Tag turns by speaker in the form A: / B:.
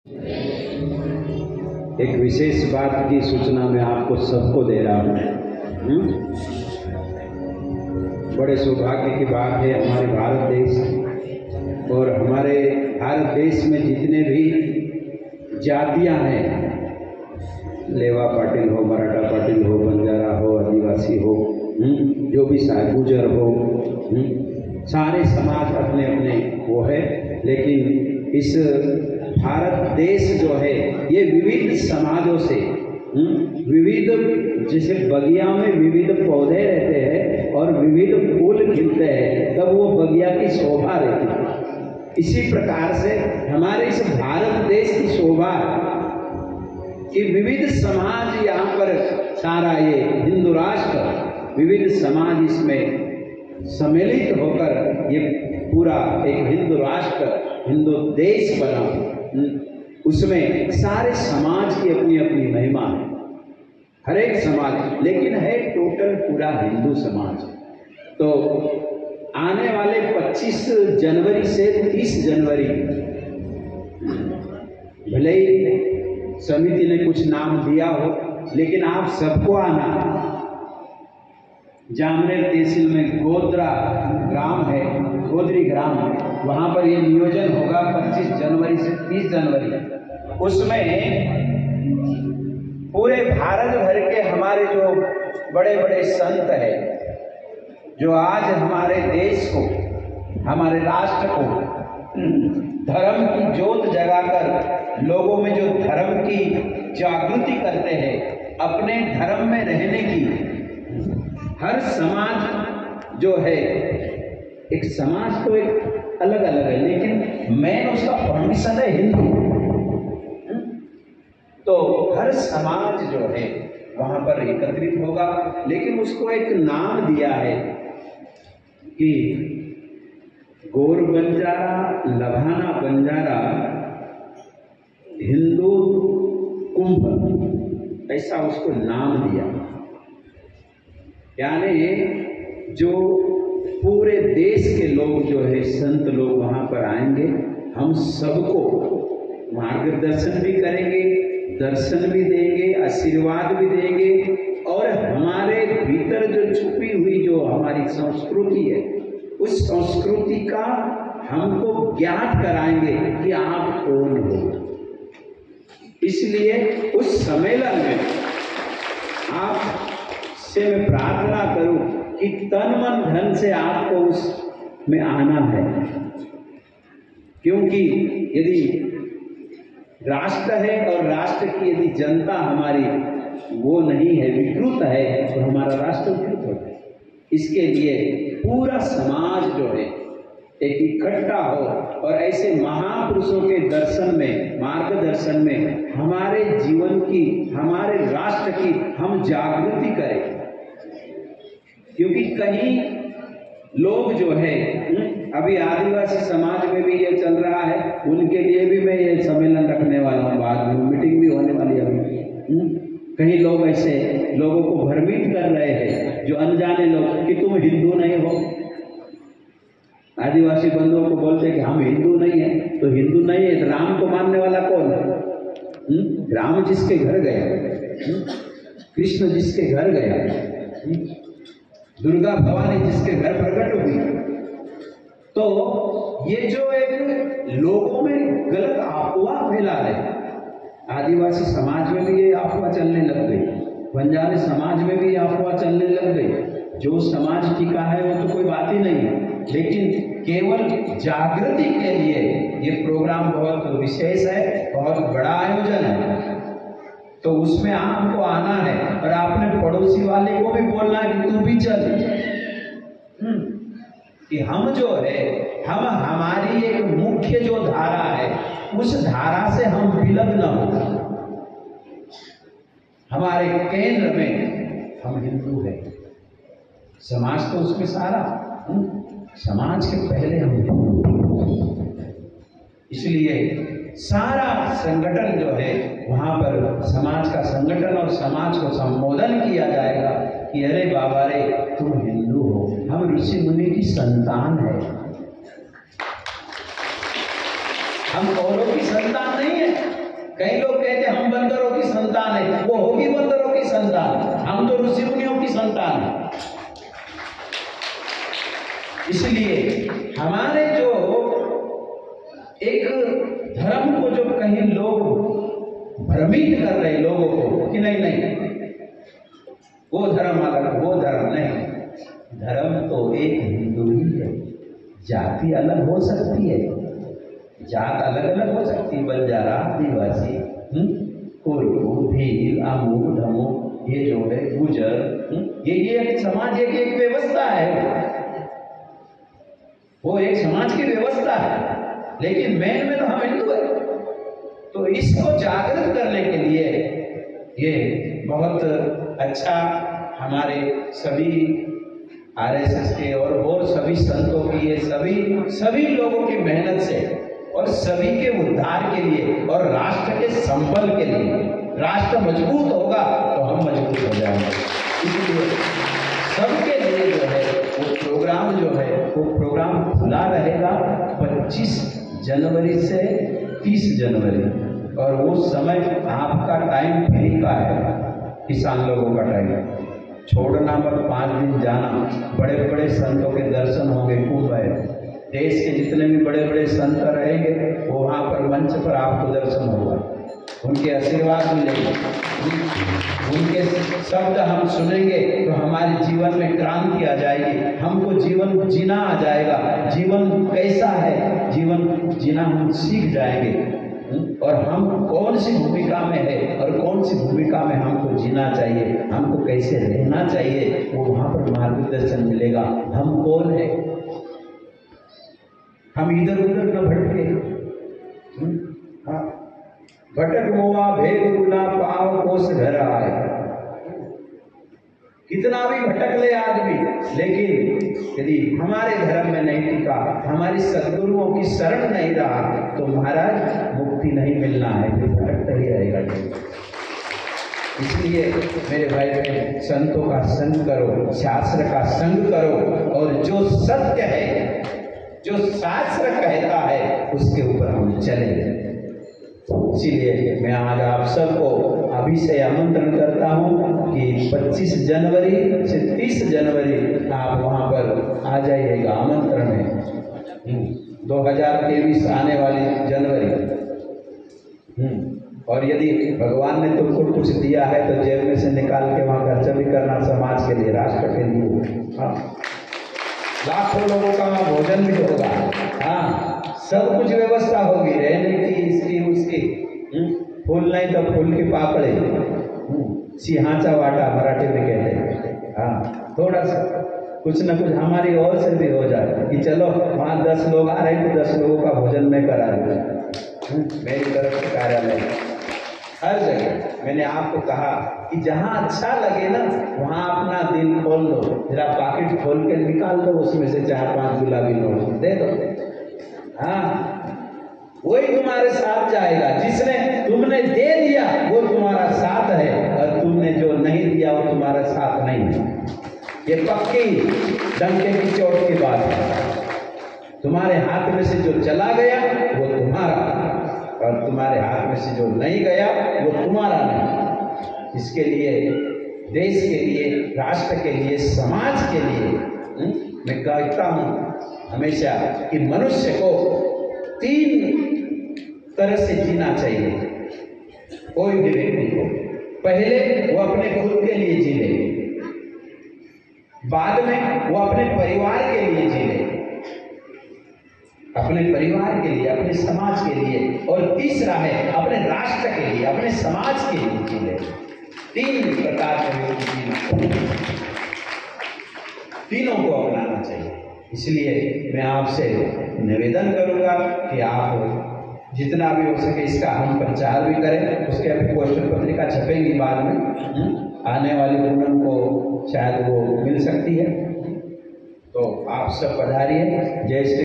A: एक विशेष बात की सूचना मैं आपको सबको दे रहा हूँ। बड़े सौभाग्य की बात है हमारे भारत देश और हमारे भारत देश में जितने भी जातियाँ हैं, लेवा पाटिल हो, मराठा पाटिल हो, बंजारा हो, आदिवासी हो, जो भी गुजर हो, सारे समाज अपने अपने वो है। लेकिन इस भारत देश जो है ये विविध समाजों से विविध, जैसे बगिया में विविध पौधे रहते हैं और विविध फूल खिलते हैं तब वो बगिया की शोभा रहती है। इसी प्रकार से हमारे इस भारत देश की शोभा कि विविध समाज यहाँ पर, सारा ये हिंदू राष्ट्र विविध समाज इसमें सम्मिलित होकर ये पूरा एक हिंदू राष्ट्र, हिंदू देश बना। उसमें सारे समाज की अपनी अपनी महिमा है, हर एक समाज, लेकिन है टोटल पूरा हिंदू समाज। तो आने वाले 25 जनवरी से 30 जनवरी, भले ही समिति ने कुछ नाम दिया हो, लेकिन आप सबको आना। जामनेर तहसील में गोदरा ग्राम है, गोदरी ग्राम है, वहाँ पर ये नियोजन होगा 25 जनवरी से 30 जनवरी। उसमें पूरे भारत भर के हमारे जो बड़े बड़े संत हैं, जो आज हमारे देश को, हमारे राष्ट्र को धर्म की ज्योत जगाकर लोगों में जो धर्म की जागृति करते हैं, अपने धर्म में रहने की, हर समाज जो है, एक समाज तो एक अलग अलग है, लेकिन मेन उसका फाउंडेशन है हिंदू। तो हर समाज जो है वहां पर एकत्रित होगा, लेकिन उसको एक नाम दिया है कि गोर बंजारा, लभाना बंजारा हिंदू कुंभ, ऐसा उसको नाम दिया। यानी जो पूरे देश के लोग जो है, संत लोग वहाँ पर आएंगे, हम सबको मार्गदर्शन भी करेंगे, दर्शन भी देंगे, आशीर्वाद भी देंगे, और हमारे भीतर जो छुपी हुई जो हमारी संस्कृति है, उस संस्कृति का हमको ज्ञात कराएंगे कि आप कौन हो। इसलिए उस सम्मेलन में आप से मैं प्रार्थना करूं कि तन मन धन से आपको उसमें आना है, क्योंकि यदि राष्ट्र है और राष्ट्र की यदि जनता हमारी वो नहीं है, विकृत है, तो हमारा राष्ट्र विकृत होता है। इसके लिए पूरा समाज जो है एक इकट्ठा हो और ऐसे महापुरुषों के दर्शन में, मार्गदर्शन में हमारे जीवन की, हमारे राष्ट्र की हम जागृति करें। क्योंकि कहीं लोग जो है, अभी आदिवासी समाज में भी ये चल रहा है, उनके लिए भी मैं ये सम्मेलन रखने वाला हूँ, बाद में मीटिंग भी होने वाली है अभी। कहीं लोग ऐसे लोगों को भ्रमित कर रहे हैं, जो अनजाने लोग, कि तुम हिंदू नहीं हो। आदिवासी बंधुओं को बोलते हैं कि हम हिंदू नहीं है, तो हिंदू नहीं है तो राम को मानने वाला कौन है? राम जिसके घर गया, कृष्ण जिसके घर गया, दुर्गा भवानी जिसके घर प्रकट हुई। तो ये जो एक लोगों में गलत अफवाह फैला है, आदिवासी समाज में भी ये अफवाह चलने लग गई, बंजारे समाज में भी ये अफवाह चलने लग गई। जो समाज टिका है वो तो कोई बात ही नहीं है, लेकिन केवल जागृति के लिए ये प्रोग्राम बहुत विशेष है, बहुत बड़ा आयोजन है। तो उसमें आपको आना है और आपने पड़ोसी वाले को भी बोलना है कि तू भी चल, कि हम जो है, हम हमारी एक मुख्य जो धारा है, उस धारा से हम विलग न हो। हमारे केंद्र में हम हिंदू हैं, समाज तो उसमें सारा, समाज के पहले हम हिंदू। इसलिए सारा संगठन जो है वहाँ पर समाज का संगठन और समाज को संबोधन किया जाएगा कि अरे बाबा रे, तुम हिंदू हो, हम ऋषि मुनि की संतान है, हम कौरव की संतान नहीं है। संतान है, वो होगी बंदरों की संतान, हम तो ऋषि मुनियों की संतान है। इसलिए हमारे जो एक धर्म को जो कहीं लोग भ्रमित कर रहे लोगों को कि नहीं नहीं वो धर्म अलग, वो धर्म नहीं, धर्म तो एक हिंदू ही है। जाति अलग हो सकती है, जात अलग अलग हो सकती है, बंजारा, आदिवासी, कोल्हू, भील, अमूल, ढमू, ये जो है गुजर, ये एक समाज एक व्यवस्था है, वो एक समाज की व्यवस्था है, लेकिन मेन में तो हम हिंदू है। तो इसको जागृत करने के लिए ये बहुत अच्छा हमारे सभी आरएसएस के और सभी संतों की, ये सभी लोगों की मेहनत से और सभी के उद्धार के लिए और राष्ट्र के संबल के लिए, राष्ट्र मजबूत होगा तो हम मजबूत हो जाएंगे। इसलिए सबके लिए जो है वो प्रोग्राम जो है वो प्रोग्राम खुला रहेगा 25 जनवरी से 30 जनवरी, और वो समय आपका टाइम फ्री का है, किसान लोगों का टाइम छोड़ना मत, 5 दिन जाना, बड़े बड़े संतों के दर्शन होंगे, कुंभ है, देश के जितने भी बड़े बड़े संत रहेंगे वो वहाँ पर मंच पर आपको दर्शन होगा, उनके आशीर्वाद मिलेंगे, उनके शब्द हम सुनेंगे तो हमारे जीवन में क्रांति आ जाएगी, हमको जीवन जीना आ जाएगा, जीवन कैसा है, जीवन जीना हम सीख जाएंगे, और हम कौन सी भूमिका में है और कौन सी भूमिका में हमको जीना चाहिए, हमको कैसे रहना चाहिए, वो वहाँ पर मार्गदर्शन मिलेगा। हम कौन है, हम इधर उधर न भटके, भटक मोआ भेद गुना पाव कोस घर आए। कितना भी भटक ले आदमी, लेकिन यदि हमारे धर्म में नहीं टिका, हमारी सद्गुरुओं की शरण नहीं रहा, तो महाराज मुक्ति नहीं मिलना है, फिर भटकता ही रहेगा। इसलिए मेरे भाई बहन, संतों का संग करो, शास्त्र का संग करो, और जो सत्य है, जो शास्त्र कहता है, उसके ऊपर हम चलेंगे। इसीलिए मैं आज आप सबको अभी से आमंत्रण करता हूँ कि 25 जनवरी से 30 जनवरी आप वहाँ पर आ जाइएगा, आमंत्रण है। 2023 आने वाली जनवरी, और यदि भगवान ने तुमको कुछ दिया है तो जेब में से निकाल के वहाँ खर्चा भी करना, समाज के लिए, राष्ट्र के लिए। हाँ, लाखों लोगों का वहाँ भोजन भी होगा, हाँ, सब कुछ व्यवस्था होगी, रहने की, इसकी उसकी, फूल नहीं तो फूल की पापड़े, सिंहाचा वाटा मराठी में कहते हैं। हाँ, थोड़ा सा कुछ न कुछ हमारी ओर से भी हो जाए कि चलो वहाँ 10 लोग आ रहे हैं तो 10 लोगों का भोजन मैं करा दूँ, मेरी तरफ से कार्यालय। हर जगह मैंने आपको कहा कि जहाँ अच्छा लगे ना वहाँ अपना दिल खोल दो, जरा पॉकेट खोल के निकाल दो, उसमें से 4-5 गुलाबी नोट दे दो। हाँ, वही तुम्हारे साथ जाएगा। जिसने तुमने दे दिया वो तुम्हारा साथ है, और तुमने जो नहीं दिया वो तुम्हारा साथ नहीं है। ये पक्की डंके की चोट की बात है। तुम्हारे हाथ में से जो चला गया वो तुम्हारा, और तुम्हारे हाथ में से जो नहीं गया वो तुम्हारा नहीं। इसके लिए, देश के लिए, राष्ट्र के लिए, समाज के लिए मैं कहता हूँ हमेशा कि मनुष्य को 3 तरह से जीना चाहिए। कोई भी व्यक्ति को, पहले वो अपने खुद के लिए जी ले, बाद में वो अपने परिवार के लिए जी ले, अपने परिवार के लिए, अपने समाज के लिए, और तीसरा है अपने राष्ट्र के लिए, अपने समाज के लिए जी ले। 3 प्रकार के जीना, तीनों को अपनाना चाहिए। इसलिए मैं आपसे निवेदन करूंगा कि आप जितना भी हो सके इसका हम प्रचार भी करें। उसके अभी पोस्टर पत्रिका छपेंगी बाद में, आने वाली पूनम को शायद वो मिल सकती है। तो आप सब पधारिए। जय श्री